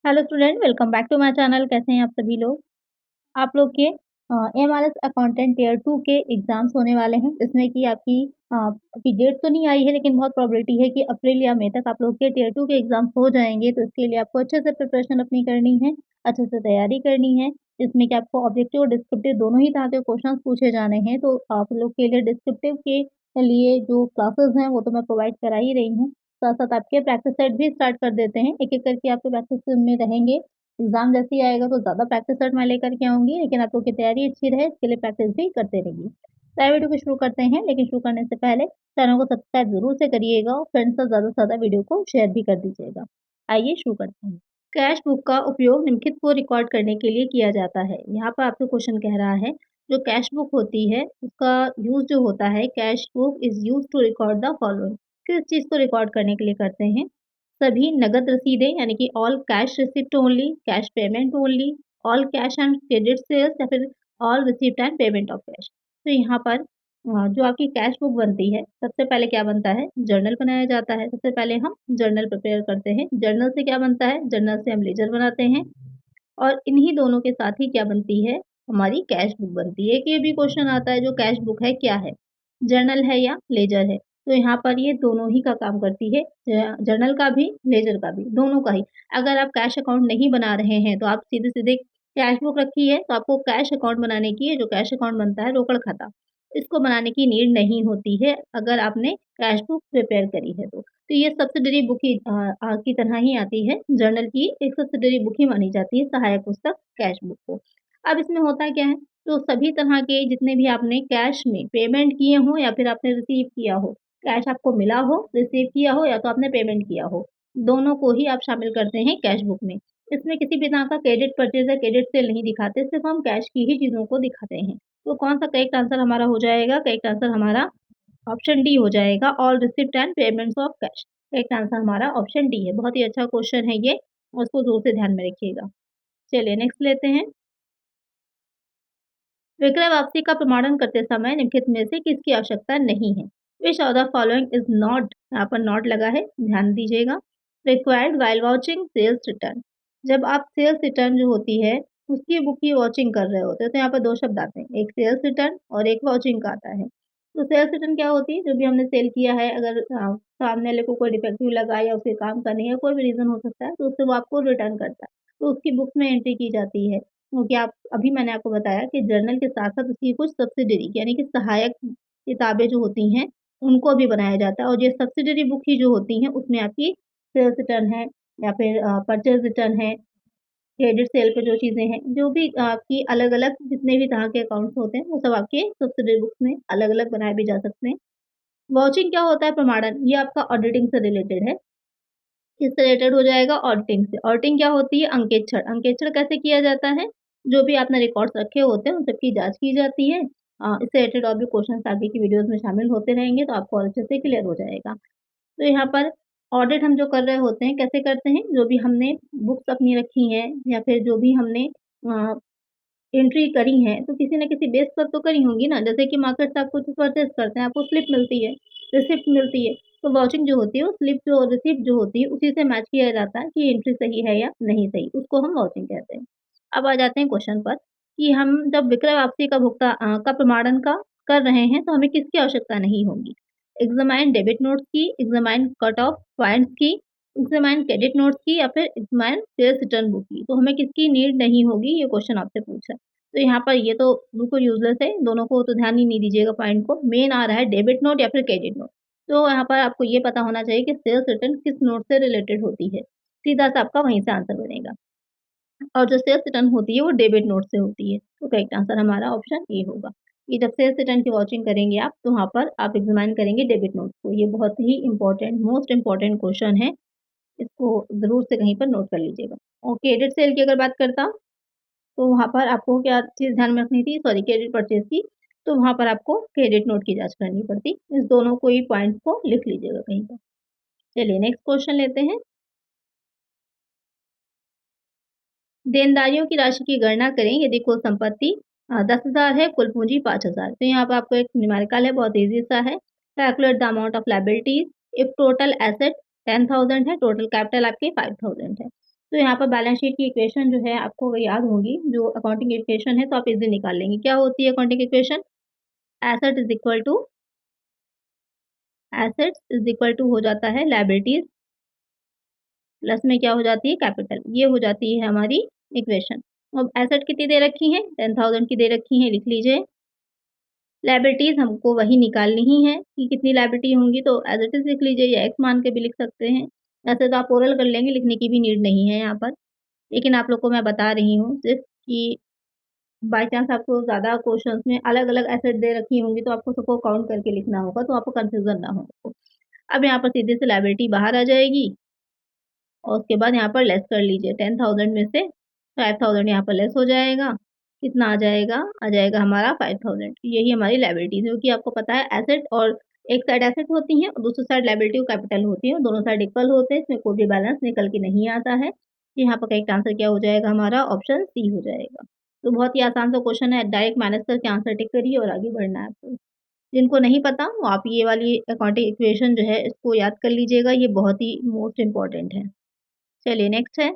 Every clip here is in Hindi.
Hello student, welcome back to my channel. कैसे हैं आप सभी लोग। आप लोग के एमआरएस अकाउंटेंट टियर 2 के एग्जाम्स होने वाले हैं, जिसमें कि आपकी अभी डेट तो नहीं आई है, लेकिन बहुत प्रोबेबिलिटी है कि अप्रैल या मई तक आप लोग के टियर 2 के एग्जाम्स हो जाएंगे। तो इसके लिए आपको अच्छे से प्रिपरेशन अपनी करनी है, अच्छे से तैयारी करनी है, जिसमें कि आपको ऑब्जेक्टिव और डिस्क्रिप्टिव दोनों ही तरह के क्वेश्चन पूछे जाने हैं। तो आप लोग के लिए डिस्क्रिप्टिव के लिए जो क्लासेस हैं वो तो मैं प्रोवाइड करा ही रही हूँ। साथ साथ आपके प्रैक्टिस सेट भी स्टार्ट कर देते हैं, एक एक करके आपके प्रैक्टिस में रहेंगे। एग्जाम जैसे ही आएगा तो ज़्यादा प्रैक्टिस सेट मैं लेकर के आऊँगी, लेकिन आप लोग की तैयारी अच्छी रहे इसके लिए प्रैक्टिस भी करते रहिए। तो वीडियो को शुरू करते हैं, लेकिन शुरू करने से पहले चैनल को सब्सक्राइब जरूर से करिएगा और फ्रेंड्स से ज़्यादा वीडियो को शेयर भी कर दीजिएगा। आइए शुरू करते हैं। कैश बुक का उपयोग निम्नलिखित को रिकॉर्ड करने के लिए किया जाता है। यहाँ पर आपको क्वेश्चन कह रहा है, जो कैश बुक होती है उसका यूज जो होता है, cash book is use to record the following. किस चीज़ को रिकॉर्ड करने के लिए करते हैं? सभी नगद रसीदें, यानी कि all cash receipt only, cash payment only, all cash and credit sales, या फिर all receipt and payment of cash. तो यहाँ पर जो आपकी कैश बुक बनती है, सबसे पहले क्या बनता है? जर्नल बनाया जाता है। सबसे पहले हम जर्नल प्रिपेयर करते हैं। जर्नल से क्या बनता है? जर्नल से हम लेजर बनाते हैं, और इन्हीं दोनों के साथ ही क्या बनती है? हमारी कैश बुक बनती है। कि ये भी क्वेश्चन आता है, जो कैश बुक है क्या है? जर्नल है या लेजर है? तो यहाँ पर ये दोनों ही का काम करती है, जर्नल का भी, लेजर का भी, दोनों का ही। अगर आप कैश अकाउंट नहीं बना रहे हैं तो आप सीधे-सीधे कैश बुक रखी है तो आपको कैश अकाउंट बनाने की है, जो कैश अकाउंट बनता है रोकड़ खाता, इसको बनाने की नीड नहीं होती है अगर आपने कैश बुक प्रिपेयर करी है तो। तो ये सब्सिडरी बुक ही की तरह ही आती है, जर्नल की एक सब्सिडरी बुक ही मानी जाती है, सहायक पुस्तक कैश बुक को। अब इसमें होता क्या है? तो सभी तरह के जितने भी आपने कैश में पेमेंट किए हों या फिर आपने रिसीव किया हो, कैश आपको मिला हो, रिसीव किया हो, या तो आपने पेमेंट किया हो, दोनों को ही आप शामिल करते हैं कैश बुक में। इसमें किसी भी तरह का क्रेडिट परचेज़ या क्रेडिट सेल नहीं दिखाते, सिर्फ़ हम कैश की ही चीज़ों को दिखाते हैं। तो कौन-सा करेक्ट आंसर हमारा हो जाएगा? करेक्ट आंसर हमारा ऑप्शन डी हो जाएगा, all receipt and payments of cash. Correct answer हमारा ऑप्शन डी है। बहुत ही अच्छा क्वेश्चन है ये, और इसको ज़रूर से ध्यान में रखिएगा। चलिए नेक्स्ट लेते हैं। विक्रय वापसी का प्रमाणन करते समय निम्नलिखित में से किसकी आवश्यकता नहीं है? Which of the following is not, यहाँ पर नॉट लगा है, ध्यान दीजिएगा। Required while watching sales return. जब आप सेल्स रिटर्न जो होती है उसकी बुक की वॉचिंग कर रहे होते हैं, तो यहाँ पर दो शब्द आते हैं, एक सेल्स रिटर्न और एक वॉचिंग का आता है। तो सेल्स रिटर्न क्या होती है? जो भी हमने सेल किया है, अगर सामने वाले को कोई डिफेक्टिव लगा या उसके काम का नहीं है, कोई भी रीजन हो सकता है, तो उससे वो आपको रिटर्न करता है, तो उसकी बुक्स में एंट्री की जाती है। क्योंकि आप अभी मैंने आपको बताया कि जर्नल के साथ-साथ उसकी कुछ सब्सिडरी, यानी कि सहायक किताबें जो होती हैं, उनको भी बनाया जाता है, और ये सब्सिडरी बुक ही जो होती हैं उसमें आपकी सेल्स रिटर्न है, या फिर परचेज़ रिटर्न है, क्रेडिट सेल पे जो चीज़ें हैं, जो भी आपकी अलग-अलग जितने भी तरह के अकाउंट्स होते हैं, वो सब आपके सब्सिडरी बुक्स में अलग-अलग बनाए भी जा सकते हैं। वॉचिंग क्या होता है? प्रमाणन, ये आपका ऑडिटिंग से रिलेटेड है। किससे रिलेटेड हो जाएगा? ऑडिटिंग से। ऑडिटिंग क्या होती है? अंकेक्षण। अंकेक्षण कैसे किया जाता है? जो भी आपने रिकॉर्ड्स रखे होते हैं उन सबकी जाँच की जाती है। इससे रिलेटेड और भी क्वेश्चन्स आगे की वीडियोज़ में शामिल होते रहेंगे, तो आपको और अच्छे से क्लियर हो जाएगा। तो यहाँ पर ऑडिट हम जो कर रहे होते हैं, कैसे करते हैं? जो भी हमने बुक्स अपनी रखी हैं, या फिर जो भी हमने अ, एंट्री करी हैं, तो किसी न किसी बेस पर तो करी होंगी ना। जैसे कि मार्केट से आप कुछ परचेज़ करते हैं, आपको स्लिप मिलती है, रिसिप्ट मिलती है, तो वाउचिंग जो होती है वो स्लिप जो रिसिप्ट जो होती है उसी से मैच किया जाता है कि एंट्री सही है या नहीं सही, उसको हम वाउचिंग कहते हैं। अब आ जाते हैं क्वेश्चन पर, कि हम जब विक्रय वापसी का प्रमाणन का कर रहे हैं, तो हमें किसकी आवश्यकता नहीं होगी? एग्ज़ामाइन डेबिट नोट्स की, एग्ज़ामाइन कट ऑफ पॉइंट्स की, एग्ज़ामाइन क्रेडिट नोट्स की, या फिर एग्ज़ामाइन सेल्स रिटर्न बुक की। तो हमें किसकी नीड नहीं होगी, ये क्वेश्चन आपसे पूछा है। तो यहाँ पर ये तो बिल्कुल यूज़लेस है, दोनों को तो ध्यान ही नहीं दीजिएगा पॉइंट को। मेन आ रहा है डेबिट नोट या फिर क्रेडिट नोट। तो यहाँ पर आपको ये पता होना चाहिए कि सेल्स रिटर्न किस नोट से रिलेटेड होती है। सीधा-सा आपका वहीं से आंसर बनेगा। और जो सेल्स रिटर्न होती है वो डेबिट नोट से होती है। तो करेक्ट आंसर हमारा ऑप्शन ए होगा, कि जब सेल्स रिटर्न की वॉचिंग करेंगे आप, तो वहाँ पर आप एग्ज़ामाइन करेंगे डेबिट नोट को। ये बहुत ही इम्पोर्टेंट, मोस्ट इम्पोर्टेंट क्वेश्चन है। इसको ज़रूर से कहीं पर नोट कर लीजिएगा। और क्रेडिट सेल की अगर बात करता, तो वहाँ पर आपको क्या चीज़ ध्यान में रखनी थी? सॉरी, क्रेडिट परचेज़ की। तो वहाँ पर आपको क्रेडिट नोट की जाँच करनी पड़ती। इस दोनों को ही पॉइंट को लिख लीजिएगा कहीं पर। चलिए नेक्स्ट क्वेश्चन लेते हैं। देनदारियों की राशि की गणना करें यदि कुल संपत्ति 10,000 है, कुल पूँजी 5,000। तो यहाँ पर आपको एक न्यूमेरिकल है, बहुत ईज़ी सा है। Calculate the amount of liabilities if total asset 10,000 है, टोटल कैपिटल आपके 5,000 है। तो यहाँ पर बैलेंस शीट की इक्वेशन जो है आपको अगर याद होगी, जो अकाउंटिंग इक्वेशन है तो आप इज़िली निकाल लेंगे। क्या होती है accounting equation? Asset is equal to assets is equal to हो जाता है लायबिलिटीज़ प्लस में क्या हो जाती है कैपिटल। ये हो जाती है हमारी इक्वेशन। अब एसेट कितनी दे रखी है? 10,000 की दे रखी है, लिख लीजिए। लायबिलिटीज़ हमको वही निकालनी ही है कि कितनी लायबिलिटी होंगी, तो एज़ इट इज़ लिख लीजिए या एक्स मान के भी लिख सकते हैं। वैसे तो आप ओरल कर लेंगे, लिखने की भी नीड नहीं है यहाँ पर। लेकिन आप लोग को मैं बता रही हूँ सिर्फ़ कि बाय चांस आपको ज़्यादा क्वेश्चन्स में अलग-अलग एसेट दे रखी होंगी, तो आपको सबको काउंट करके लिखना होगा, तो आपको कन्फ्यूज़न ना हो। अब यहाँ पर सीधे से लायबिलिटी बाहर आ जाएगी और उसके बाद यहाँ पर लेस कर लीजिए 10,000 में से 5,000 यहाँ पर लेस हो जाएगा। कितना आ जाएगा? आ जाएगा हमारा 5,000। यही हमारी लायबिलिटीज़ है, क्योंकि आपको पता है एसेट और एक साइड एसेट होती हैं और दूसरी साइड लायबिलिटी और कैपिटल होती है और दोनों साइड इक्वल होते हैं, इसमें कोई भी बैलेंस निकल के नहीं आता है। यहाँ पर करेक्ट आंसर क्या हो जाएगा हमारा? ऑप्शन सी हो जाएगा। तो बहुत ही आसान सा क्वेश्चन है, डायरेक्ट माइनस करके आंसर टिक करिए और आगे बढ़ना है आपको। जिनको नहीं पता वो आप ये वाली अकाउंटिंग इक्वेशन जो है इसको याद कर लीजिएगा, ये बहुत ही मोस्ट इम्पोर्टेंट है। चलिए नेक्स्ट है,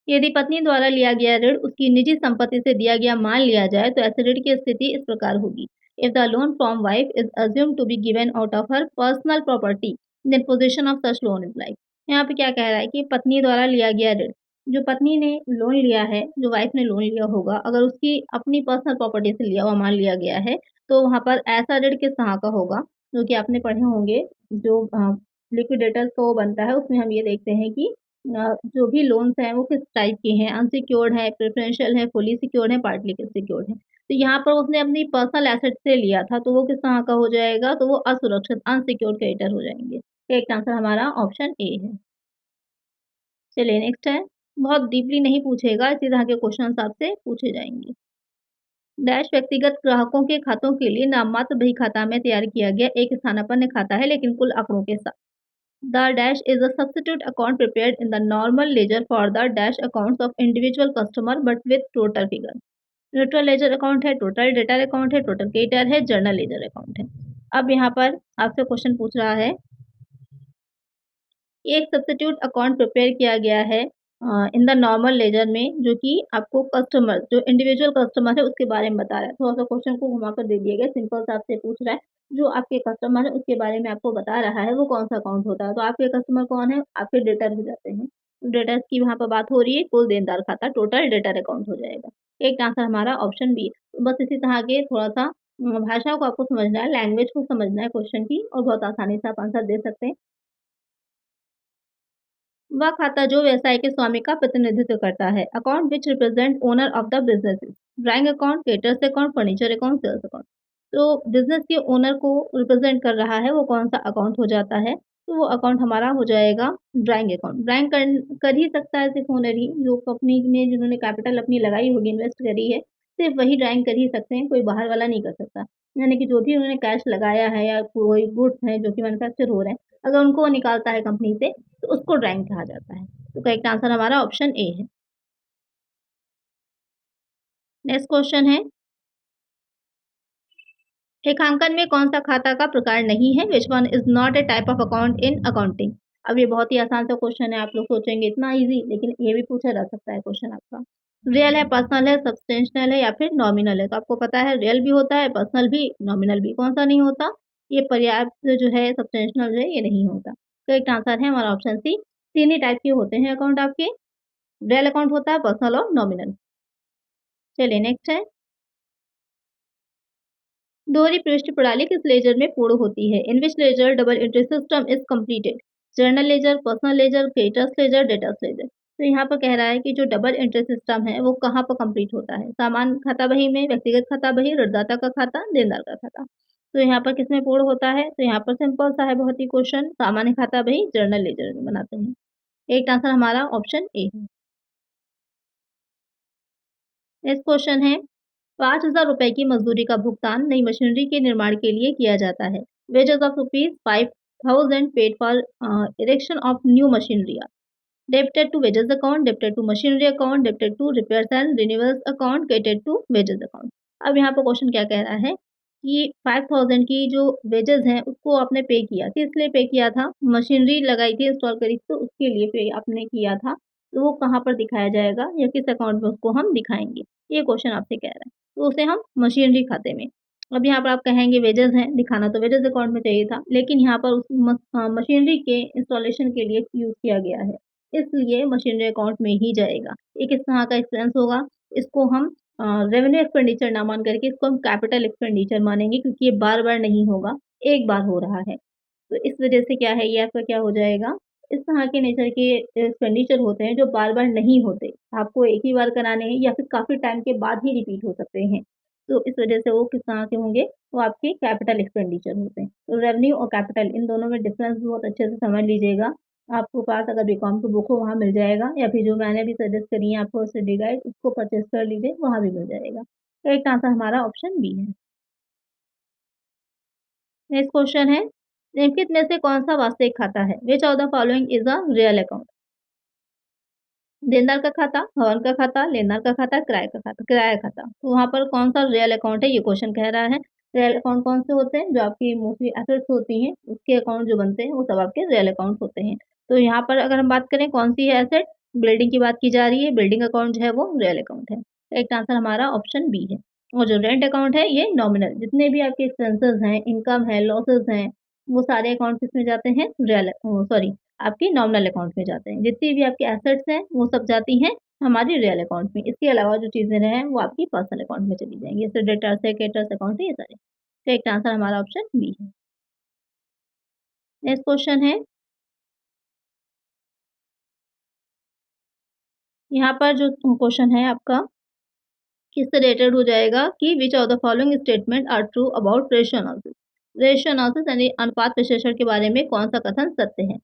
यदि पत्नी द्वारा लिया गया ऋण उसकी निजी संपत्ति से दिया गया मान लिया जाए तो ऐसे ऋण की स्थिति इस प्रकार होगी। If the loan from wife is assumed to be given out of her personal property, then position of such loan is like. यहाँ पे क्या कह रहा है कि पत्नी द्वारा लिया गया ऋण, जो पत्नी ने लोन लिया है, जो वाइफ ने लोन लिया होगा, अगर उसकी अपनी पर्सनल प्रॉपर्टी से लिया हुआ मान लिया गया है, तो वहाँ पर ऐसा ऋण किस तरह का होगा, जो कि आपने पढ़े होंगे, जो लिक्विडेटर्स का वो बनता है, उसमें हम ये देखते हैं कि जो भी लोन्स हैं वो किस टाइप के हैं, अनसिक्योर्ड है, प्रेफ़रेंशियल है, फुली सिक्योर्ड है, पार्टली सिक्योर्ड है। तो यहाँ पर उसने अपनी पर्सनल एसेट से लिया था, तो वो किस तरह का हो जाएगा? तो वो असुरक्षित अनसिक्योर्ड क्रेडिटर हो जाएँगे। करेक्ट आंसर हमारा ऑप्शन ए है। चलिए नेक्स्ट है, बहुत डीपली नहीं पूछेगा, इसी तरह के क्वेश्चन्स आपसे पूछे जाएँगे। डैश व्यक्तिगत ग्राहकों के खातों के लिए नाममात्र बही खाता में तैयार किया गया एक स्थानापन्न खाता है, लेकिन कुल आंकड़ों के साथ। The dash is a substitute account prepared in the normal ledger for the dash accounts of individual customer but with total figure. Neutral ledger account है, टोटल डेटर अकाउंट है, टोटल क्रेडिटर है, जर्नल लेजर अकाउंट है। अब यहाँ पर आपसे क्वेश्चन पूछ रहा है, एक सब्स्टिट्यूट अकाउंट प्रिपेयर किया गया है इन द नॉर्मल लेजर में, जो कि आपको कस्टमर, जो इंडिविजुअल कस्टमर है उसके बारे में बता रहा है। थोड़ा-सा क्वेश्चन को घुमाकर दे दिया गया, सिंपल सा आपसे पूछ रहा है, जो आपके कस्टमर है उसके बारे में आपको बता रहा है, वो कौन-सा अकाउंट होता है। तो आपके कस्टमर कौन है? आपके डेटर हो जाते हैं। डेटर्स की वहाँ पर बात हो रही है, कुल देनदार खाता टोटल डेटर अकाउंट हो जाएगा। एक आंसर हमारा ऑप्शन बी है। तो बस इसी तरह के थोड़ा-सा भाषा को आपको समझना है, लैंग्वेज को समझना है क्वेश्चन की, और बहुत आसानी से आप आंसर दे सकते हैं। वह खाता जो व्यवसाय के स्वामी का प्रतिनिधित्व करता है। Account which represent owner of the business. Drawing account, caterers account, furniture account, sales account. तो बिजनेस के ओनर को रिप्रेजेंट कर रहा है, वो कौन सा अकाउंट हो जाता है? तो वो अकाउंट हमारा हो जाएगा ड्राइंग अकाउंट। ड्राइंग कर ही सकता है सिर्फ ओनर ही, जो कंपनी में जिन्होंने कैपिटल अपनी लगाई होगी, इन्वेस्ट करी है, सिर्फ वही ड्राइंग कर ही सकते हैं, कोई बाहर वाला नहीं कर सकता। यानी कि जो भी उन्होंने कैश लगाया है या कोई गुड्स हैं जो कि मैन्युफैक्चर हो रहे हैं, अगर उनको वो निकालता है कंपनी से, तो उसको ड्राइंग कहा जाता है। तो करेक्ट आंसर हमारा ऑप्शन ए है। नेक्स्ट क्वेश्चन है, लेखांकन में कौन सा खाता का प्रकार नहीं है? Which one is not a type of account in accounting? अब ये बहुत ही आसान सा क्वेश्चन है, आप लोग सोचेंगे इतना इजी, लेकिन ये भी पूछा जा सकता है क्वेश्चन आपका। रियल है, पर्सनल है, सब्सटेंशियल है या फिर नॉमिनल है? तो आपको पता है रियल भी होता है, पर्सनल भी, नॉमिनल भी। कौन सा नहीं होता? ये पर्याप्त जो है, सब्सटेंशियल जो है, ये नहीं होता। करेक्ट आंसर है हमारा ऑप्शन सी। तीन ही टाइप के होते हैं अकाउंट आपके, रियल अकाउंट होता है, पर्सनल और नॉमिनल। चलिए नेक्स्ट है, दोहरी पृष्ठ प्रणाली किस लेजर में पूर्ण होती है? In which ledger double entry system is completed? Journal ledger, personal ledger, creditors ledger, debtors ledger. तो यहाँ पर कह रहा है कि जो डबल एंट्री सिस्टम है वो कहाँ पर कंप्लीट होता है? सामान्य खाता बही में, व्यक्तिगत खाता बही, ऋणदाता का खाता, देनदार का खाता। तो यहाँ पर किसमें पूर्ण होता है? तो यहाँ पर सिंपल सा है बहुत ही क्वेश्चन, सामान्य खाता बही जर्नल लेजर में बनाते हैं। एक आंसर हमारा ऑप्शन ए है। नेक्स्ट क्वेश्चन है, 5,000 रुपए की मजदूरी का भुगतान नई मशीनरी के निर्माण के लिए किया जाता है। Wages of rupees 5,000 paid for erection of new machinery are debited to wages account, debited to machinery account, debited to repairs and renewals account, credited to wages account. अब यहाँ पर क्वेश्चन क्या कह रहा है कि 5000 की जो वेजेज़ हैं उसको आपने पे किया, किस लिए पे किया था? मशीनरी लगाई थी, इंस्टॉल करी थी, तो उसके लिए पे आपने किया था। तो वो कहाँ पर दिखाया जाएगा या किस अकाउंट में उसको हम दिखाएँगे? ये क्वेश्चन आपसे कह रहा है। तो उसे हम मशीनरी खाते में। अब यहाँ पर आप कहेंगे वेजेज़ हैं, दिखाना तो वेजेज़ अकाउंट में चाहिए था, लेकिन यहाँ पर उस मशीनरी के इंस्टॉलेशन के लिए यूज़ किया गया है, इसलिए मशीनरी अकाउंट में ही जाएगा। ये किस तरह का एक्सपेंस होगा? इसको हम रेवेन्यू एक्सपेंडिचर ना मान करके इसको हम कैपिटल एक्सपेंडिचर मानेंगे क्योंकि ये बार-बार नहीं होगा, एक बार हो रहा है। तो इस वजह से क्या है, ये आपका क्या हो जाएगा, इस तरह के नेचर के एक्सपेंडिचर होते हैं जो बार-बार नहीं होते। आपको एक ही बार कराने हैं या फिर काफ़ी टाइम के बाद ही रिपीट हो सकते हैं। तो इस वजह से वो किस तरह के होंगे, वो आपके कैपिटल एक्सपेंडिचर होते हैं। तो रेवेन्यू और कैपिटल इन दोनों में डिफरेंस बहुत अच्छे से समझ लीजिएगा। आपको पास अगर बीकॉम की बुक हो वहाँ मिल जाएगा या फिर जो मैंने भी सजेस्ट करी है आपको स्टडी गाइड उसको परचेज़ कर लीजिए, वहाँ भी मिल जाएगा। तो एक आंसर हमारा ऑप्शन बी है। नेक्स्ट क्वेश्चन है, निम्नलिखित में से कौन-सा वास्तविक खाता है? Which of the following is a real account? देनदार का खाता, हवन का खाता, लेनदार का खाता, किराया खाता। तो वहाँ पर कौन-सा रियल अकाउंट है ये क्वेश्चन कह रहा है। रियल अकाउंट कौन से होते हैं? जो आपकी मोस्टली एसेट्स होती हैं, उसके अकाउंट जो बनते हैं वो सब आपके रियल अकाउंट होते हैं। तो यहाँ पर अगर हम बात करें कौन-सी है एसेट? बिल्डिंग की बात की जा रही है, बिल्डिंग अकाउंट जो है वो रियल अकाउंट है। करेक्ट आंसर हमारा ऑप्शन बी है। और जो रेंट अकाउंट है ये नॉमिनल, जितने भी आपके एक्सपेंसेस हैं, इनकम है, लॉसेस हैं, वो सारे अकाउंट किसमें जाते हैं? सॉरी आपके नॉमिनल अकाउंट में जाते हैं। जितनी भी आपकी एसेट्स हैं, वो सब जाती हैं हमारी रियल अकाउंट में। इसके अलावा जो चीज़ें हैं, वो आपकी पर्सनल अकाउंट में चली जाएँगी। जैसे डेटर्स है, क्रेडिटर्स अकाउंट है, ये सारे। करेक्ट आंसर हमारा ऑप्शन बी है। नेक्स्ट क्वेश्चन है, यहाँ पर जो क्वेश्चन है आपका, किससे रिलेटेड हो जाएगा कि which of the following statement are true about ratio analysis? Ratio analysis यानी अनुपात विश्लेषण के बारे में कौन-सा कथन सत्य है?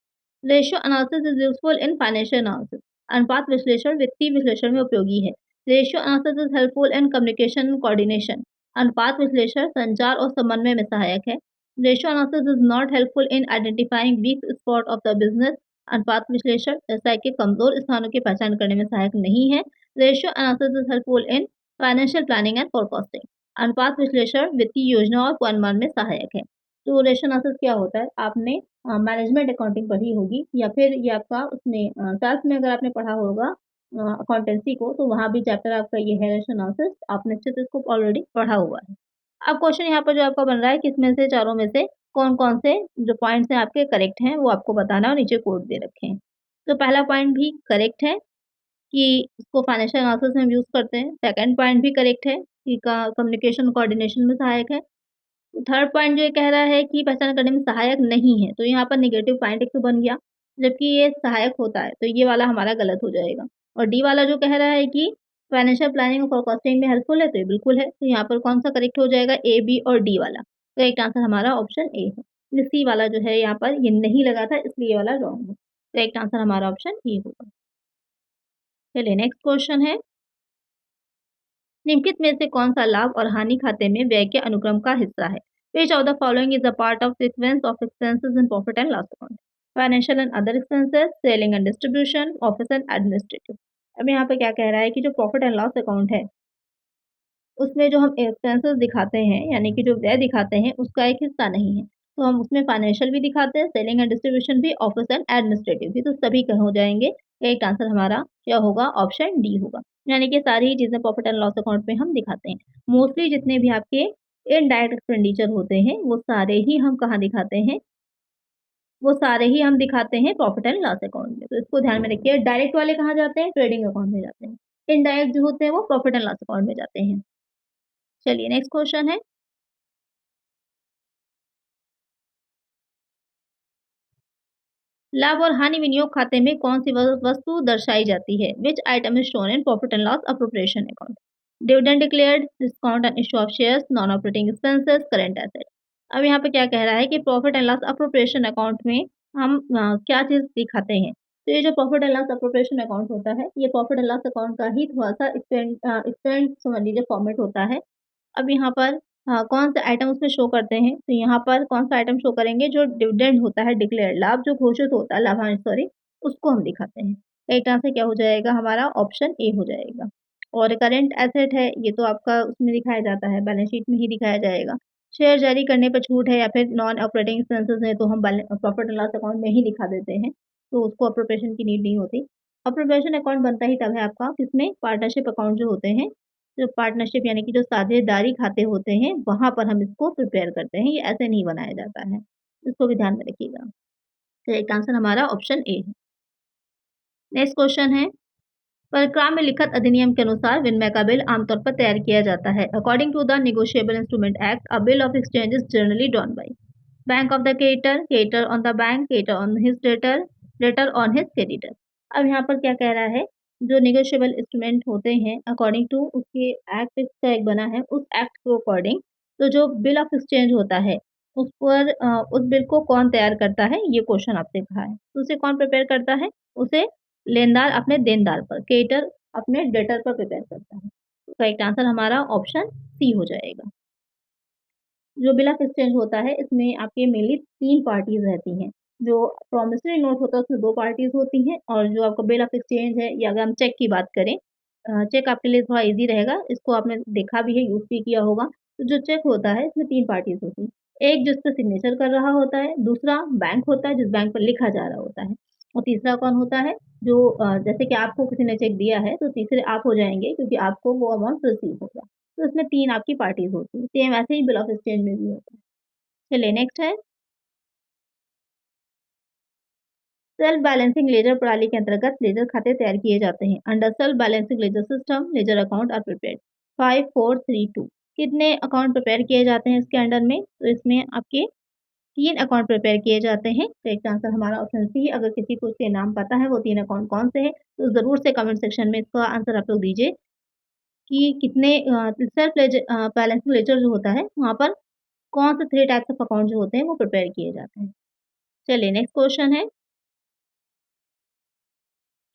Ratio analysis is useful in financial analysis. अनुपात विश्लेषण वित्तीय विश्लेषण में उपयोगी है। Ratio analysis is helpful in communication coordination. अनुपात विश्लेषण संचार और समन्वय में सहायक है। Ratio analysis is not helpful in identifying week spot of the business. अनुपात विश्लेषण व्यवसाय के कमजोर स्थानों की पहचान करने में सहायक नहीं है। Ratio analysis is helpful in financial planning and forecasting. अनुपात विश्लेषण वित्तीय योजना और पूर्वानुमान में सहायक है। तो रेशियो एनालिसिस क्या होता है? आपने मैनेजमेंट अकाउंटिंग पढ़ी होगी या फिर ये आपका उसमें 12th में अगर आपने पढ़ा होगा अकाउंटेंसी को, तो वहाँ भी चैप्टर आपका ये है रेशियो एनालिसिस, आपने अच्छे से इसको ऑलरेडी पढ़ा हुआ है। अब क्वेश्चन यहाँ पर जो आपका बन रहा है, किसमें से चारों में से कौन-कौन से जो पॉइंट्स हैं आपके करेक्ट हैं, वो आपको बताना है और नीचे कोड दे रखे हैं। तो पहला पॉइंट भी करेक्ट है कि इसको फाइनेंशियल एनालिसिस में हम यूज़ करते हैं। सेकंड पॉइंट भी करेक्ट है कि का कम्युनिकेशन कोऑर्डिनेशन में सहायक है। थर्ड पॉइंट जो ये कह रहा है कि पहचान करने में सहायक नहीं है, तो यहाँ पर नेगेटिव पॉइंट एक तो बन गया, जबकि ये सहायक होता है, तो ये वाला हमारा गलत हो जाएगा। और डी वाला जो कह रहा है कि फाइनेंशियल प्लानिंग और फोरकास्टिंग में हेल्पफुल है, तो ये बिल्कुल है। तो यहाँ पर कौन-सा करेक्ट हो जाएगा? ए, बी और डी वाला। करेक्ट आंसर हमारा ऑप्शन ए है। ये सी वाला जो है यहाँ पर ये नहीं लगा था, इसलिए ये वाला रॉन्ग है। करेक्ट आंसर हमारा ऑप्शन ए होगा। चलिए नेक्स्ट क्वेश्चन है, निम्नलिखित में से कौन-सा लाभ और हानि खाते में व्यय के अनुक्रम का हिस्सा है? Which of the following is a part of sequence of expenses in profit and loss account? Financial and other expenses, selling and distribution, office and administrative. अब यहाँ पे क्या कह रहा है कि जो प्रॉफिट एंड लॉस अकाउंट है, उसमें जो हम एक्सपेंसेस दिखाते हैं, यानी कि जो व्यय दिखाते हैं, उसका एक हिस्सा नहीं है। तो हम उसमें फाइनेंशियल भी दिखाते हैं, सेलिंग एंड डिस्ट्रीब्यूशन भी, ऑफिस एंड एडमिनिस्ट्रेटिव भी, तो सभी का हो जाएँगे। करेक्ट आंसर हमारा क्या होगा? ऑप्शन डी होगा। यानी कि सारी ही चीज़ें प्रॉफिट एंड लॉस अकाउंट में हम दिखाते हैं। मोस्टली जितने भी आपके इनडायरेक्ट एक्सपेंडिचर होते हैं, वो सारे ही हम कहाँ दिखाते हैं? वो सारे ही हम दिखाते हैं प्रॉफिट एंड लॉस अकाउंट में। तो इसको ध्यान में रखिए, डायरेक्ट वाले कहाँ जाते हैं? ट्रेडिंग अकाउंट में जाते हैं। इनडायरेक्ट जो होते हैं, वो प्रॉफिट एंड लॉस अकाउंट में जाते हैं। चलिए नेक्स्ट क्वेश्चन है, लाभ और हानि विनियोग खाते में कौन-सी वस्तु दर्शाई जाती है? Which item is shown in profit and loss appropriation account? Dividend declared, discount and issue of shares, non-operating expenses, current assets. अब यहाँ पे क्या कह रहा है कि profit and loss appropriation account में हम क्या चीज़ दिखाते हैं? तो ये जो profit and loss appropriation account होता है, ये प्रॉफिट एंड लॉस अकाउंट का ही थोड़ा-सा एक्सटेंड समझ लीजिए फॉर्मेट होता है। अब यहाँ पर कौन से आइटम उसमें शो करते हैं, तो यहाँ पर कौन-सा आइटम शो करेंगे, जो डिविडेंड होता है डिक्लेयर्ड लाभ जो घोषित होता है, लाभांश सॉरी, उसको हम दिखाते हैं। राइट आंसर क्या हो जाएगा हमारा? ऑप्शन ए हो जाएगा। और करंट एसेट है, ये तो आपका उसमें दिखाया जाता है, बैलेंस शीट में ही दिखाया जाएगा। शेयर जारी करने पर छूट है या फिर नॉन ऑपरेटिंग एक्सपेंसेस है तो हम प्रॉफिट एंड लॉस अकाउंट में ही दिखा देते हैं, तो उसको अप्रोप्रिएशन की नीड नहीं होती। अप्रोप्रिएशन अकाउंट बनता ही तब है आपका किसमें पार्टनरशिप अकाउंट जो होते हैं, जो पार्टनरशिप यानी कि जो साझेदारी खाते होते हैं, वहाँ पर हम इसको प्रिपेयर करते हैं, ये ऐसे नहीं बनाया जाता है। इसको भी ध्यान में रखिएगा। तो एक आंसर हमारा ऑप्शन ए है। नेक्स्ट क्वेश्चन है, परक्राम में लिखित अधिनियम के अनुसार विनिमय का बिल आमतौर पर तैयार किया जाता है। According to the negotiable instrument act, a bill of exchange is generally drawn by bank of the creditor, creditor on the bank, creditor on his debtor, debtor on his creditor. अब यहाँ पर क्या कह रहा है, जो नेगोशिएबल इंस्ट्रूमेंट होते हैं अकॉर्डिंग टू उसके एक्ट का एक बना है, उस एक्ट के अकॉर्डिंग तो जो बिल ऑफ एक्सचेंज होता है उस पर उस बिल को कौन तैयार करता है, ये क्वेश्चन आपसे कहा है। तो उसे कौन प्रिपेयर करता है, उसे लेनदार अपने देनदार पर, क्रेडिटर अपने डेटर पर प्रिपेयर करता है। तो करेक्ट आंसर हमारा ऑप्शन सी हो जाएगा। जो बिल ऑफ एक्सचेंज होता है इसमें आपके मेनली 3 पार्टीज़ रहती हैं। जो प्रॉमिसरी नोट होता है उसमें 2 पार्टीज़ होती हैं और जो आपका बिल ऑफ एक्सचेंज है या अगर हम चेक की बात करें, चेक आपके लिए थोड़ा ईज़ी रहेगा, इसको आपने देखा भी है, यूज़ भी किया होगा। तो जो चेक होता है इसमें 3 पार्टीज़ होती हैं। एक जिस पे सिग्नेचर कर रहा होता है, दूसरा बैंक होता है जिस बैंक पर लिखा जा रहा होता है और तीसरा कौन होता है जो जैसे कि आपको किसी ने चेक दिया है तो तीसरे आप हो जाएँगे क्योंकि आपको वो अमाउंट रिसीव होगा। तो इसमें 3 आपकी पार्टीज़ होती हैं, सेम ऐसे ही बिल ऑफ एक्सचेंज में भी होता है। चलिए नेक्स्ट है, सेल्फ बैलेंसिंग लेजर प्रणाली के अंतर्गत लेजर खाते तैयार किए जाते हैं। Under self balancing ledger system ledger account are prepared 5 4 3 2। कितने अकाउंट प्रिपेयर किए जाते हैं इसके अंडर में? तो इसमें आपके 3 अकाउंट प्रिपेयर किए जाते हैं। तो एक आंसर हमारा ऑप्शन सी है। अगर किसी को उसके नाम पता है वो 3 अकाउंट कौन से हैं, तो ज़रूर से कमेंट सेक्शन में इसका आंसर आप लोग दीजिए कि कितने बैलेंसिंग लेजर जो होता है, वहाँ पर कौन से 3 टाइप्स ऑफ अकाउंट जो होते हैं वो प्रिपेयर किए जाते हैं। चलिए नेक्स्ट क्वेश्चन है,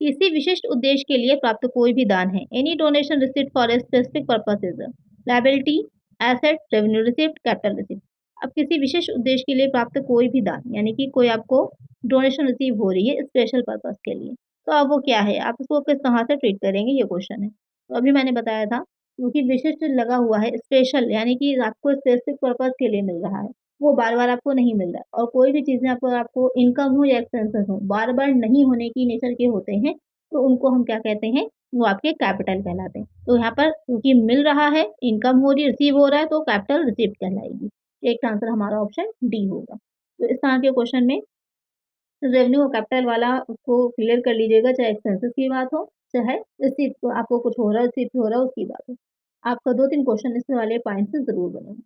किसी विशिष्ट उद्देश्य के लिए प्राप्त कोई भी दान है। Any donation received for a specific purpose is liability, asset, revenue receipt, capital receipt. अब किसी विशेष उद्देश्य के लिए प्राप्त कोई भी दान यानी कि कोई आपको डोनेशन रिसीव हो रही है स्पेशल पर्पस के लिए, तो अब वो क्या है, आप उसको किस तरह से ट्रीट करेंगे, ये क्वेश्चन है। तो अभी मैंने बताया था क्योंकि विशिष्ट लगा हुआ है, स्पेशल यानी कि आपको स्पेसिफिक पर्पस के लिए मिल रहा है, वो बार-बार आपको नहीं मिल रहा है और कोई भी चीज़ें आपको आपको इनकम हो या एक्सपेंसेस हो, बार-बार नहीं होने की नेचर के होते हैं, तो उनको हम क्या कहते हैं, वो आपके कैपिटल कहलाते हैं। तो यहाँ पर क्योंकि मिल रहा है, इनकम हो रही है, रिसीव हो रहा है, तो कैपिटल रिसीव्ड कहलाएगी। एक का आंसर हमारा ऑप्शन डी होगा। तो इस तरह के क्वेश्चन में रेवेन्यू और कैपिटल वाला उसको क्लियर कर लीजिएगा, चाहे एक्सपेंसेस की बात हो, चाहे रिसीप्ट आपको कुछ हो रहा है, रिसीप्ट हो रहा है, उसकी बात हो। आपका 2-3 क्वेश्चन इस वाले पॉइंट से ज़रूर बनेगा।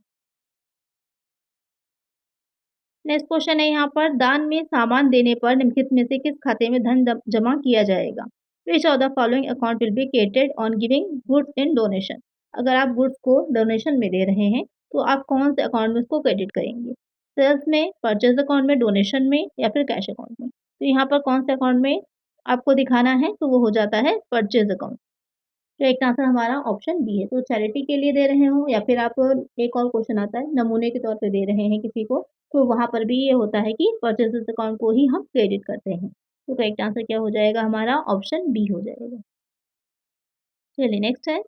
नेक्स्ट क्वेश्चन है यहाँ पर, दान में सामान देने पर निम्नलिखित में से किस खाते में धन जमा किया जाएगा? विच of the following account will be created on giving goods in donation? अगर आप गुड्स को डोनेशन में दे रहे हैं तो आप कौन से अकाउंट में उसको क्रेडिट करेंगे? सेल्स में, परचेज अकाउंट में, डोनेशन में या फिर कैश अकाउंट में? तो यहाँ पर कौन से अकाउंट में आपको दिखाना है, तो वो हो जाता है परचेज अकाउंट। तो एक आंसर हमारा ऑप्शन बी है। तो चैरिटी के लिए दे रहे हो या फिर आप, एक और क्वेश्चन आता है नमूने के तौर पे दे रहे हैं किसी को, तो वहाँ पर भी ये होता है कि परचेज़ेज़ अकाउंट को ही हम क्रेडिट करते हैं। तो करेक्ट आंसर क्या हो जाएगा हमारा? ऑप्शन बी हो जाएगा। चलिए नेक्स्ट है,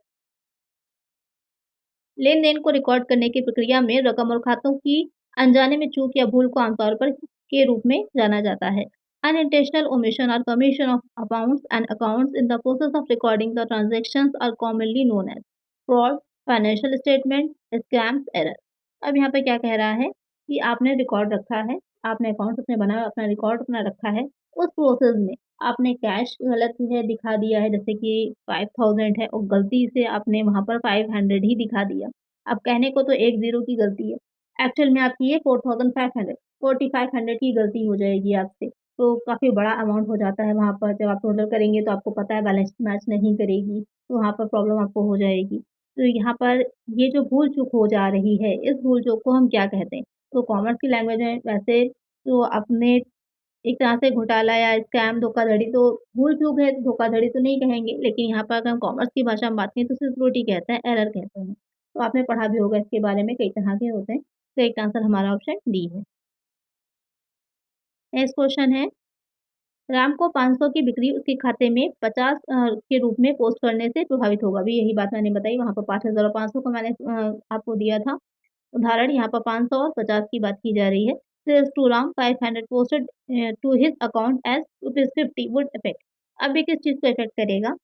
लेन-देन को रिकॉर्ड करने की प्रक्रिया में रकम और खातों की अनजाने में चूक या भूल को आमतौर पर के रूप में जाना जाता है। Unintentional omission or commission of amounts and accounts in the process of recording the transactions are commonly known as fraud, financial statement, scams, error। अब यहाँ पे क्या कह रहा है कि आपने रिकॉर्ड रखा है, आपने अकाउंट अपने बनाया, अपना रिकॉर्ड अपना रखा है, उस प्रोसेस में आपने कैश गलत है दिखा दिया है, जैसे कि 5000 है और गलती से आपने वहाँ पर 500 ही दिखा दिया। अब कहने को तो एक ज़ीरो की गलती है, एक्चुअल में आपकी ये 4500 4500 की गलती हो जाएगी आपसे। तो काफ़ी बड़ा अमाउंट हो जाता है वहाँ पर, जब आप टोटल करेंगे तो आपको पता है बैलेंस मैच नहीं करेगी, तो वहाँ पर प्रॉब्लम आपको हो जाएगी। तो यहाँ पर ये जो भूल-चूक हो जा रही है, इस भूल-चूक को हम क्या कहते हैं? तो कॉमर्स की लैंग्वेज में वैसे तो आपने एक तरह से घोटाला या स्कैम, धोखाधड़ी, तो भूल-चूक है, धोखाधड़ी तो नहीं कहेंगे, लेकिन यहाँ पर अगर हम कॉमर्स की भाषा में बात करें तो सिर्फ त्रुटि कहते हैं, एरर कहते हैं। तो आपने पढ़ा भी होगा इसके बारे में, कई तरह के होते हैं। तो एक आंसर हमारा ऑप्शन डी है। नेक्स्ट क्वेश्चन है, राम को 500 की बिक्री उसके खाते में 50 के रूप में पोस्ट करने से प्रभावित होगा। अभी यही बात मैंने बताई, वहाँ पर 5000 और 500 का मैंने आपको दिया था। उदाहरण यहाँ पर 500 और 50 की बात की जा रही है। Sales to Ram 500 posted to his account as ₹50 would affect. अब ये किस चीज़ को इफ़ेक्ट करेगा?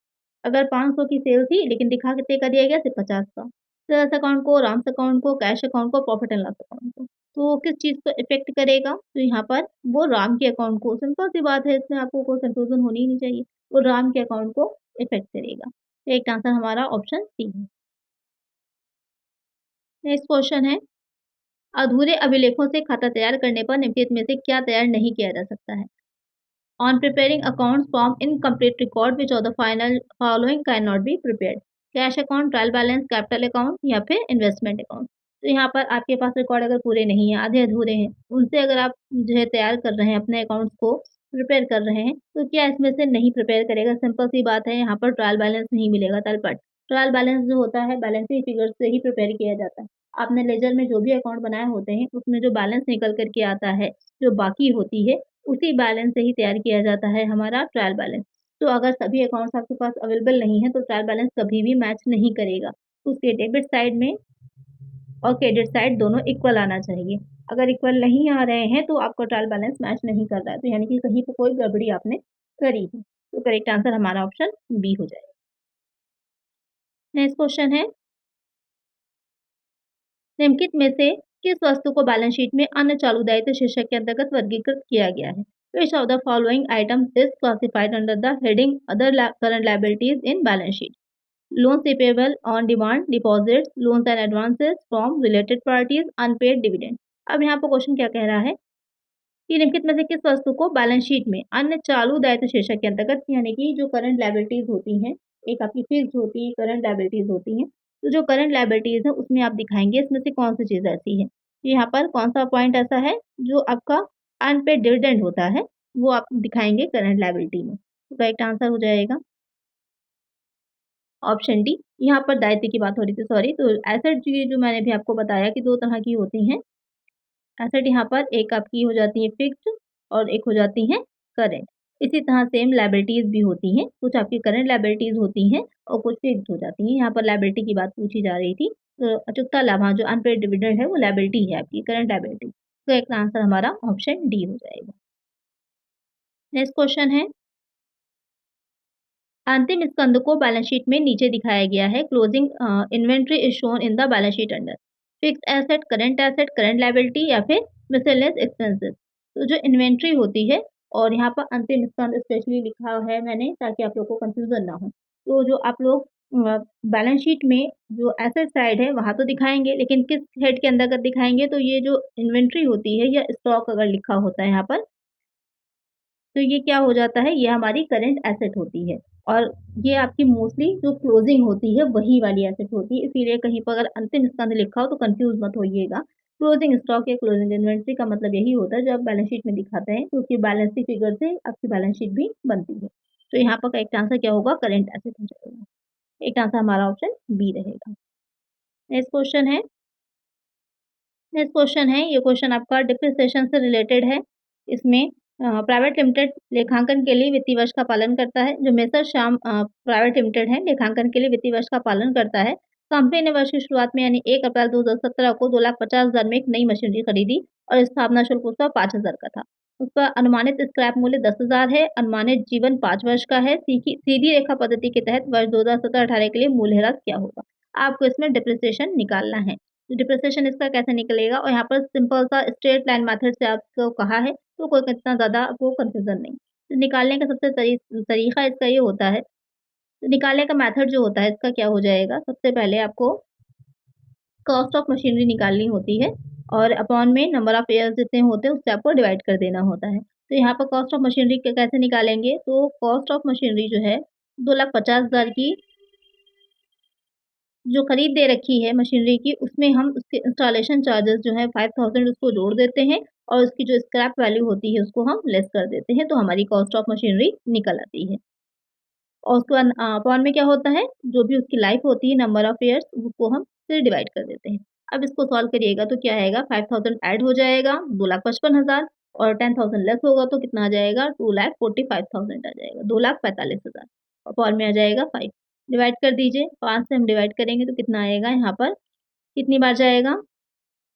अगर 500 की सेल थी लेकिन दिखा कितने का दिया गया? सिर्फ़ 50 का। सेल्स अकाउंट को, राम्स अकाउंट को, कैश अकाउंट को, प्रॉफिट एंड लॉस अकाउंट को। तो किस चीज़ को इफ़ेक्ट करेगा? तो यहाँ पर वो राम के अकाउंट को, सिंपल सी बात है, इसमें आपको कोई कन्फ्यूज़न होनी ही नहीं चाहिए। वो राम के अकाउंट को इफ़ेक्ट करेगा। करेक्ट आंसर हमारा ऑप्शन सी है। नेक्स्ट क्वेश्चन है, अधूरे अभिलेखों से खाता तैयार करने पर निम्नलिखित में से क्या तैयार नहीं किया जा सकता है? On preparing accounts form incomplete record which of the final following cannot be prepared? Cash account, trial balance, capital account या फिर इन्वेस्टमेंट अकाउंट। तो यहाँ पर आपके पास रिकॉर्ड अगर पूरे नहीं हैं, आधे अधूरे हैं, उनसे अगर आप जो है तैयार कर रहे हैं, अपने अकाउंट्स को प्रिपेयर कर रहे हैं, तो क्या इसमें से नहीं प्रिपेयर करेगा? सिंपल सी बात है, यहाँ पर ट्रायल बैलेंस नहीं मिलेगा तलपट। ट्रायल बैलेंस जो होता है बैलेंस शीट फिगर्स से ही प्रिपेयर किया जाता है। आपने लेजर में जो भी अकाउंट बनाए होते हैं, उसमें जो बैलेंस निकल कर के आता है, जो बाकी होती है, उसी बैलेंस से ही तैयार किया जाता है हमारा ट्रायल बैलेंस। तो अगर सभी अकाउंट्स आपके पास अवेलेबल नहीं है, तो ट्रायल बैलेंस कभी भी मैच नहीं करेगा। उसके डेबिट साइड में और क्रेडिट साइड दोनों इक्वल आना चाहिए। अगर इक्वल नहीं आ रहे हैं, तो आपका ट्रायल बैलेंस मैच नहीं कर रहा है, तो यानी कि कहीं पे कोई गड़बड़ी आपने करी है। तो करेक्ट आंसर हमारा ऑप्शन बी हो जाएगा। नेक्स्ट क्वेश्चन है, निम्नलिखित में से किस वस्तु को बैलेंस शीट में अन्य चालू दायित्व शीर्षक के अंतर्गत वर्गीकृत किया गया है? Which of the following items is classified under the heading other current liabilities in balance sheet? Loans receivable on demand, deposits, loans and advances from related parties, unpaid dividend. अब यहाँ पर क्वेश्चन क्या कह रहा है कि निम्नलिखित में से किस वस्तु को बैलेंस शीट में अन्य चालू दायित्व शीर्षक के अंतर्गत, यानी कि जो करंट लायबिलिटीज होती हैं, एक आपकी फिक्स्ड होती है, करंट लायबिलिटीज होती हैं, तो जो करंट लायबिलिटीज है उसमें आप दिखाएंगे इसमें से कौन सी चीज ऐसी है। तो यहाँ पर कौन सा पॉइंट ऐसा है जो आपका अनपेड डिविडेंड होता है, वो आप दिखाएंगे करंट लायबिलिटी में। तो करेक्ट आंसर हो जाएगा ऑप्शन डी। यहाँ पर दायित्व की बात हो रही थी, सॉरी। तो एसेट जो मैंने भी आपको बताया कि दो तरह की होती हैं। एसेट यहाँ पर एक आपकी हो जाती है फिक्स्ड और एक हो जाती हैं करंट। इसी तरह सेम लायबिलिटीज़ भी होती हैं, कुछ आपकी करंट लायबिलिटीज़ होती हैं और कुछ फिक्स्ड हो जाती हैं। यहाँ पर लायबिलिटी की बात पूछी जा रही थी, तो अचूकता लाभांश जो अनपेड डिविडेंड है वो लायबिलिटी है आपकी, करंट लायबिलिटी। तो एक आंसर हमारा ऑप्शन डी हो जाएगा। नेक्स्ट क्वेश्चन है, अंतिम स्कंद को बैलेंस शीट में नीचे दिखाया गया है। Closing inventory is shown in the balance sheet under fixed asset, current liability या फिर मिसलेनियस एक्सपेंसेस। तो जो इन्वेंट्री होती है और यहाँ पर अंतिम स्कंद स्पेशली लिखा है मैंने ताकि आप लोग को कंफ्यूजन ना हो। तो जो आप लोग बैलेंस शीट में जो एसेट साइड है वहाँ तो दिखाएंगे, लेकिन किस हेड के अंतर्गत दिखाएंगे? तो ये जो इन्वेंट्री होती है या स्टॉक अगर लिखा होता है यहाँ पर, तो ये क्या हो जाता है, ये हमारी करंट एसेट होती है और ये आपकी मोस्टली जो क्लोजिंग होती है वही वाली एसेट होती है। इसीलिए कहीं पर अगर अंतिम स्कंद लिखा हो तो कंफ्यूज मत होइएगा। क्लोजिंग स्टॉक या क्लोजिंग इन्वेंट्री का मतलब यही होता है जो आप बैलेंस शीट में दिखाते हैं, तो उसकी बैलेंस की फिगर से आपकी बैलेंस शीट भी बनती है। तो यहाँ पर करेक्ट आंसर क्या होगा? करंट एसेट हो जाएगा। एक आंसर हमारा ऑप्शन बी रहेगा। नेक्स्ट क्वेश्चन है, ये क्वेश्चन आपका डिप्रिसिएशन से रिलेटेड है। इसमें प्राइवेट लिमिटेड लेखांकन के लिए वित्तीय वर्ष का पालन करता है। जो मेसर श्याम प्राइवेट लिमिटेड है, लेखांकन के लिए वित्तीय वर्ष का पालन करता है। कंपनी ने वर्ष की शुरुआत में यानी 1 अप्रैल 2017 को 2,50,000 में एक नई मशीनरी खरीदी और स्थापना शुल्क उसका 5,000 का था। उसका अनुमानित स्क्रैप मूल्य 10,000 है। अनुमानित जीवन 5 वर्ष का है। सीधी रेखा पद्धति के तहत वर्ष 2017-18 के लिए मूल्यह्रास क्या होगा? आपको इसमें डिप्रिसिएशन निकालना है। डिप्रिसिएशन इसका कैसे निकलेगा? और यहाँ पर सिंपल सा स्ट्रेट लाइन मेथड से आपको कहा है, तो कोई इतना ज़्यादा आपको कन्फ्यूज़न नहीं। तो निकालने का सबसे तरीका इसका ये होता है, तो निकालने का मेथड जो होता है इसका क्या हो जाएगा, सबसे पहले आपको कॉस्ट ऑफ मशीनरी निकालनी होती है और अपॉन में नंबर ऑफ ईयर्स जितने होते हैं उससे आपको डिवाइड कर देना होता है। तो यहाँ पर कॉस्ट ऑफ मशीनरी कैसे निकालेंगे? तो कॉस्ट ऑफ मशीनरी जो है 2,50,000 की जो खरीद दे रखी है मशीनरी की, उसमें हम उसके इंस्टॉलेशन चार्जेस जो है 5,000 उसको जोड़ देते हैं और उसकी जो स्क्रैप वैल्यू होती है उसको हम लेस कर देते हैं, तो हमारी कॉस्ट ऑफ मशीनरी निकल आती है। और उसके बाद अपॉन में क्या होता है, जो भी उसकी लाइफ होती है नंबर ऑफ ईयर्स, उसको हम फिर डिवाइड कर देते हैं। अब इसको सॉल्व करिएगा तो क्या आएगा, 5,000 ऐड हो जाएगा, 2,55,000 और 10,000 लेस होगा तो कितना आ जाएगा, 2,45,000 आ जाएगा, 2,45,000। अपॉन में आ जाएगा 5, डिवाइड कर दीजिए, 5 से हम डिवाइड करेंगे तो कितना आएगा, यहाँ पर कितनी बार जाएगा,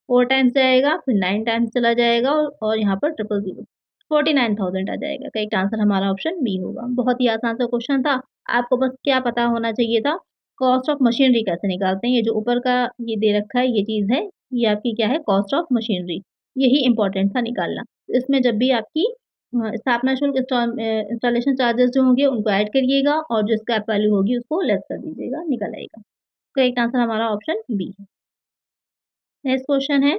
4 टाइम्स जाएगा, फिर 9 टाइम्स चला जाएगा और यहाँ पर 000 49,000 आ जाएगा। करेक्ट आंसर हमारा ऑप्शन बी होगा। बहुत ही आसान सा क्वेश्चन था। आपको बस क्या पता होना चाहिए था, कॉस्ट ऑफ मशीनरी कैसे निकालते हैं। ये जो ऊपर का ये दे रखा है, ये चीज़ है, ये आपकी क्या है, कॉस्ट ऑफ मशीनरी। यही इम्पोर्टेंट था निकालना। इसमें जब भी आपकी स्थापना शुल्क इंस्टॉलेशन चार्जेस जो होंगे उनको ऐड करिएगा और जो स्क्रैप वैल्यू होगी उसको लेस कर दीजिएगा, निकल आएगा। करेक्ट आंसर हमारा ऑप्शन बी है। नेक्स्ट क्वेश्चन है,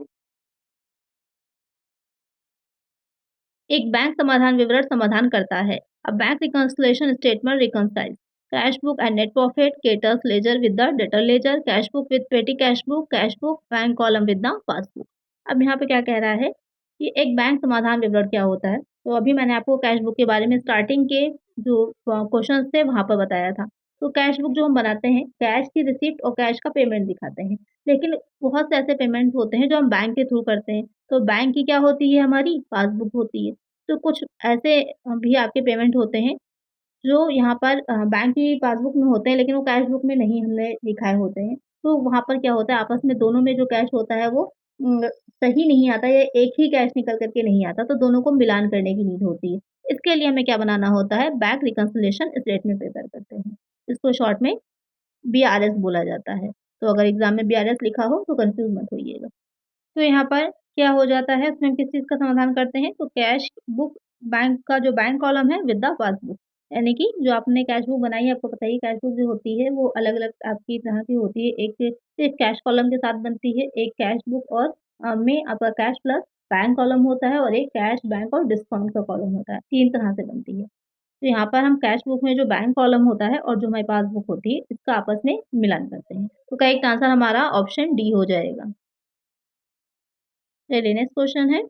एक बैंक समाधान विवरण समाधान करता है। A bank reconciliation statement reconciles cash book and net profit, creditors ledger with the debtor ledger, cash book with petty cash book, bank column with the passbook. अब यहाँ पे क्या कह रहा है कि एक बैंक समाधान विवरण क्या होता है? तो अभी मैंने आपको कैश बुक के बारे में स्टार्टिंग के जो क्वेश्चन्स थे वहाँ पर बताया था। तो कैश बुक जो हम बनाते हैं, कैश की रिसीप्ट और कैश का पेमेंट दिखाते हैं। लेकिन बहुत से ऐसे पेमेंट होते हैं जो हम बैंक के थ्रू करते हैं। तो बैंक की क्या होती है, हमारी पासबुक होती है। तो कुछ ऐसे भी आपके पेमेंट होते हैं जो यहाँ पर बैंक की पासबुक में होते हैं लेकिन वो कैश बुक में नहीं हमने दिखाए होते हैं। तो वहाँ पर क्या होता है, आपस में दोनों में जो कैश होता है वो सही नहीं आता या एक ही कैश निकल कर के नहीं आता, तो दोनों को मिलान करने की नीड होती है। इसके लिए हमें क्या बनाना होता है, बैंक रिकंसिलिएशन स्टेटमेंट प्रिपेयर करते हैं। इसको शॉर्ट में बीआरएस बोला जाता है। तो अगर एग्ज़ाम में बीआरएस लिखा हो तो कन्फ्यूज़ मत होइएगा। तो यहाँ पर क्या हो जाता है, उसमें हम किस चीज़ का समाधान करते हैं, तो कैश बुक बैंक का जो बैंक कॉलम है विद द पासबुक, यानी कि जो आपने कैश बुक बनाई है, आपको पता ही है कैश बुक जो होती है वो अलग-अलग आपकी तरह की होती है। एक सिर्फ कैश कॉलम के साथ बनती है, एक कैश बुक और में आपका कैश प्लस बैंक कॉलम होता है और एक कैश, बैंक और डिस्काउंट का कॉलम होता है, 3 तरह से बनती है। तो यहाँ पर हम कैश बुक में जो बैंक कॉलम होता है और जो हमारी पासबुक होती है, इसका आपस में मिलान करते हैं। तो करेक्ट आंसर हमारा ऑप्शन डी हो जाएगा। चलिए नेक्स्ट क्वेश्चन है,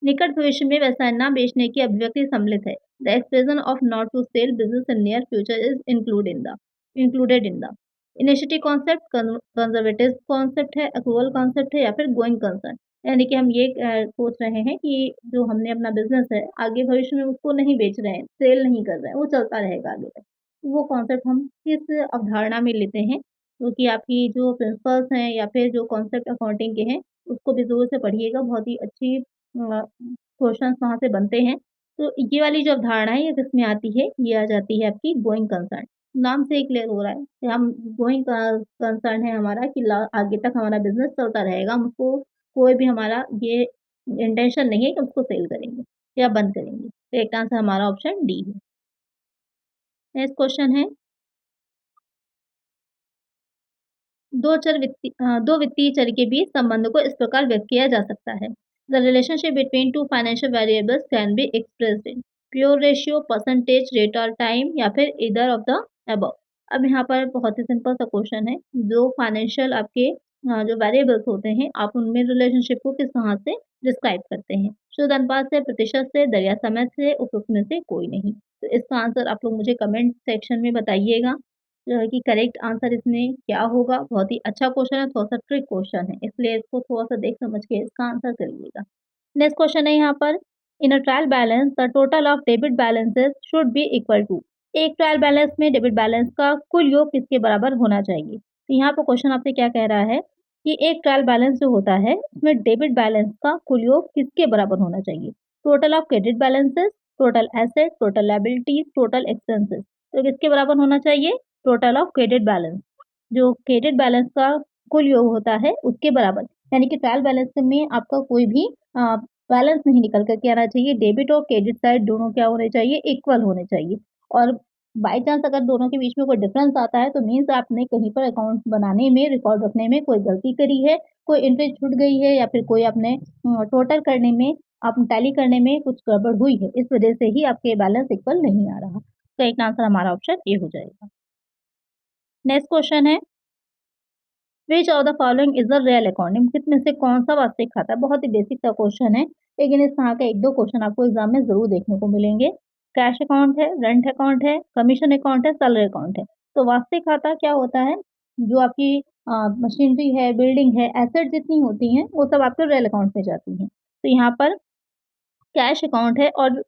निकट भविष्य में व्यवसाय बेचने की अभिव्यक्ति सम्मिलित है। The expression of not to sell business in near future is included in the initiative concept, conservative concept है, अक्रूवल कॉन्सेप्ट है या फिर गोइंग कंसर्न। यानी कि हम ये सोच रहे हैं कि जो हमने अपना बिजनेस है आगे भविष्य में उसको नहीं बेच रहे हैं, सेल नहीं कर रहे हैं, वो चलता रहेगा आगे तक। वो कॉन्सेप्ट हम किस अवधारणा में लेते हैं, क्योंकि आपकी जो प्रिंसिपल्स हैं या फिर जो कॉन्सेप्ट अकाउंटिंग के हैं उसको भी ज़ोर से पढ़िएगा। बहुत ही अच्छी क्वेश्चंस वहाँ से बनते हैं। तो ये वाली जो अवधारणा है ये किसमें आती है? ये आ जाती है आपकी गोइंग कंसर्न। नाम से ही क्लियर हो रहा है कि हम गोइंग कंसर्न है हमारा कि ला आगे तक हमारा बिज़नेस चलता रहेगा। हम उसको कोई भी हमारा ये इंटेंशन नहीं है कि उसको सेल करेंगे या बंद करेंगे। तो एक आंसर हमारा ऑप्शन डी है। नेक्स्ट क्वेश्चन है, दो वित्तीय चर के बीच संबंध को इस प्रकार व्यक्त किया जा सकता है। The relationship between two financial variables can be expressed in pure ratio, percentage, rate और टाइम या फिर ईदर ऑफ द अबव। अब यहाँ पर बहुत ही सिंपल सा क्वेश्चन है, जो फाइनेंशियल आपके जो वेरिएबल्स होते हैं आप उनमें रिलेशनशिप को किस तरह से डिस्क्राइब करते हैं, शुद्ध अनुपात से, प्रतिशत से, दर या समय से, उपयुक्त में से कोई नहीं। तो इसका आंसर आप लोग मुझे कमेंट सेक्शन में बताइएगा जो है कि करेक्ट आंसर इसमें क्या होगा। बहुत ही अच्छा क्वेश्चन है, थोड़ा-सा ट्रिक क्वेश्चन है, इसलिए इसको थोड़ा-सा देख समझ के इसका आंसर करिएगा। नेक्स्ट क्वेश्चन है यहाँ पर, in a trial balance the total of debit balances should be equal to. एक ट्रायल बैलेंस में डेबिट बैलेंस का कुल योग किसके बराबर होना चाहिए? तो यहाँ पर क्वेश्चन आपसे क्या कह रहा है कि एक ट्रायल बैलेंस जो होता है उसमें डेबिट बैलेंस का कुल योग किसके बराबर होना चाहिए? Total of credit balances, total asset, total liabilities, total expenses. तो किसके बराबर होना चाहिए? टोटल ऑफ क्रेडिट बैलेंस, जो क्रेडिट बैलेंस का कुल योग होता है उसके बराबर। यानी कि ट्रायल बैलेंस में आपका कोई भी बैलेंस नहीं निकल कर के आना चाहिए। डेबिट और क्रेडिट साइड दोनों क्या होने चाहिए? इक्वल होने चाहिए। और बाय चांस अगर दोनों के बीच में कोई डिफरेंस आता है तो मीन्स आपने कहीं पर अकाउंट बनाने में, रिकॉर्ड रखने में कोई गलती करी है, कोई एंट्री छूट गई है या फिर कोई आपने टोटल करने में, आप टैली करने में कुछ गड़बड़ हुई है। इस वजह से ही आपके बैलेंस इक्वल नहीं आ रहा। तो एक आंसर हमारा ऑप्शन ए हो जाएगा। नेक्स्ट क्वेश्चन है, which of the following is the real account? निम्नलिखित में से कौन सा वास्तविक खाता है? बहुत ही बेसिक सा क्वेश्चन है, लेकिन इस तरह के 1-2 क्वेश्चन आपको एग्जाम में जरूर देखने को मिलेंगे। कैश अकाउंट है, रेंट अकाउंट है, कमीशन अकाउंट है, सैलरी अकाउंट है। तो वास्तविक खाता क्या होता है? जो आपकी मशीनरी है, बिल्डिंग है, एसेट जितनी होती हैं वो सब आपके रियल अकाउंट में जाती हैं। तो यहाँ पर कैश अकाउंट है और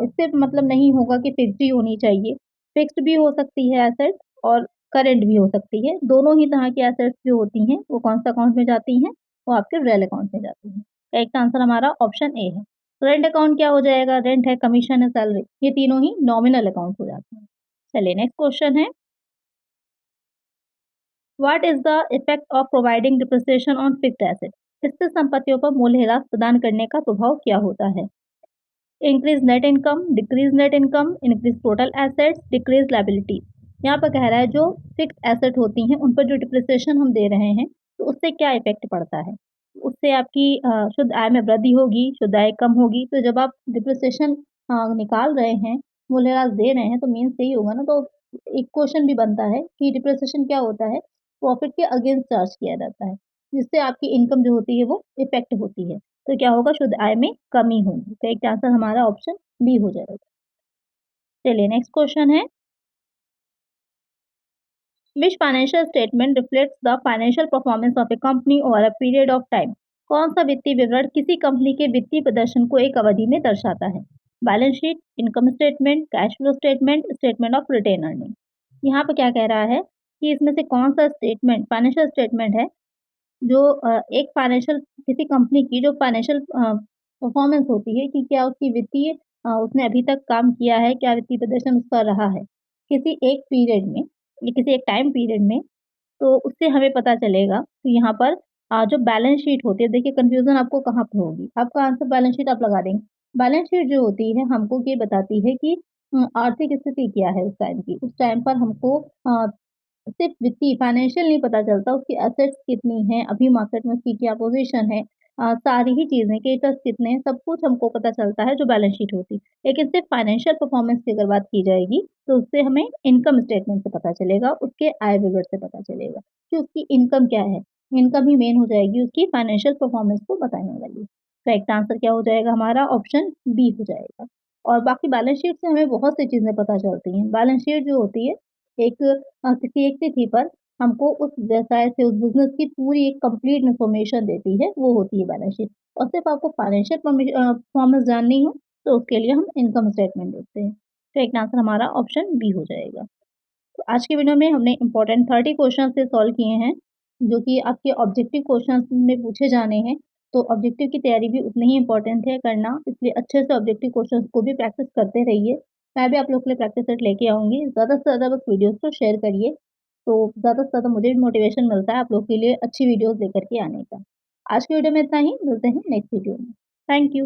इससे मतलब नहीं होगा कि फिक्स्ड ही होनी चाहिए। फिक्स्ड भी हो सकती है एसेट और करंट भी हो सकती है। दोनों ही तरह की एसेट्स जो होती हैं वो कौन-सा अकाउंट में जाती हैं? वो आपके रियल अकाउंट में जाती है। करेक्ट आंसर हमारा ऑप्शन ए है। रेंट अकाउंट क्या हो जाएगा? रेंट है, कमीशन है, सैलरी, ये तीनों ही नॉमिनल अकाउंट हो जाते हैं। चलिए नेक्स्ट क्वेश्चन है, what is the effect of providing depreciation on fixed asset? स्थिर संपत्तियों पर मूल्यह्रास प्रदान करने का प्रभाव क्या होता है? Increase net income, decrease net income, increase total assets, decrease liability. यहाँ पर कह रहा है जो फिक्स एसेट होती हैं उन पर जो डिप्रिसिएशन हम दे रहे हैं तो उससे क्या इफेक्ट पड़ता है? उससे आपकी शुद्ध आय में वृद्धि होगी, शुद्ध आय कम होगी। तो जब आप डिप्रिसिएशन निकाल रहे हैं, मूल्यह्रास दे रहे हैं, तो मीन्स यही होगा ना। तो एक क्वेश्चन भी बनता है कि डिप्रिसिएशन क्या होता है? प्रॉफिट के अगेंस्ट चार्ज किया जाता है, जिससे आपकी इनकम जो होती है वो इफेक्ट होती है। तो क्या होगा? शुद्ध आय में कमी होगी। तो एक आंसर हमारा ऑप्शन बी हो जाएगा। चलिए नेक्स्ट क्वेश्चन है, which financial statement reflects the financial performance of A company over a period of time? कौन सा वित्तीय विवरण किसी कंपनी के वित्तीय प्रदर्शन को एक अवधि में दर्शाता है? Balance sheet, income statement, cash flow statement, statement of retained earning. यहाँ पे क्या कह रहा है कि इसमें से कौन सा स्टेटमेंट फाइनेंशियल स्टेटमेंट है जो एक फाइनेंशियल किसी कंपनी की जो फाइनेंशियल परफॉर्मेंस होती है कि क्या उसकी वित्तीय उसने अभी तक काम किया है, क्या वित्तीय प्रदर्शन उसका रहा है किसी एक पीरियड में या किसी एक टाइम पीरियड में, तो उससे हमें पता चलेगा। तो यहाँ पर जो बैलेंस शीट होती है, देखिए कन्फ्यूज़न आपको कहाँ पे होगी, आपका आंसर बैलेंस शीट आप लगा देंगे। बैलेंस शीट जो होती है हमको ये बताती है कि आर्थिक स्थिति क्या है उस टाइम की। उस टाइम पर हमको सिर्फ वित्तीय फाइनेंशियल नहीं पता चलता, उसकी एसेट्स कितनी हैं, अभी मार्केट में उसकी क्या पोज़ीशन है, सारी ही चीज़ें, क्रेडिटर्स कितने हैं, सब कुछ हमको पता चलता है जो बैलेंस शीट होती है। लेकिन सिर्फ फाइनेंशियल परफॉर्मेंस की अगर बात की जाएगी, तो उससे हमें इनकम स्टेटमेंट से पता चलेगा, उसके आय विवरण से पता चलेगा कि उसकी इनकम क्या है। इनकम ही मेन हो जाएगी उसकी फाइनेंशियल परफॉर्मेंस को बताने वाली। करेक्ट आंसर क्या हो जाएगा हमारा? ऑप्शन बी हो जाएगा। और बाकी बैलेंस शीट से हमें बहुत सी चीज़ें पता चलती हैं। बैलेंस शीट जो होती है एक किसी एक तिथि पर हमको उस व्यवसाय से, उस बिज़नेस की पूरी एक कंप्लीट इन्फॉर्मेशन देती है, वो होती है बैलेंस शीट। और सिर्फ़ आपको फाइनेंशियल परफॉर्मेंस जाननी हो, तो उसके लिए हम इनकम स्टेटमेंट देखते हैं। तो एक आंसर हमारा ऑप्शन बी हो जाएगा। तो आज की वीडियो में हमने इम्पोर्टेंट 30 क्वेश्चन से सॉल्व किए हैं, जो कि आपके ऑब्जेक्टिव क्वेश्चन में पूछे जाने हैं। तो ऑब्जेक्टिव की तैयारी भी उतनी ही इम्पोर्टेंट है करना, इसलिए अच्छे से ऑब्जेक्टिव क्वेश्चन को भी प्रैक्टिस करते रहिए। मैं भी आप लोग के लिए प्रैक्टिस सेट लेके आऊँगी। ज़्यादा से ज़्यादा बस वीडियोज़ को शेयर करिए, तो ज़्यादा से ज़्यादा मुझे भी मोटिवेशन मिलता है आप लोग के लिए अच्छी वीडियोज़ लेकर के आने का। आज की वीडियो में इतना ही, मिलते हैं नेक्स्ट वीडियो में। Thank you.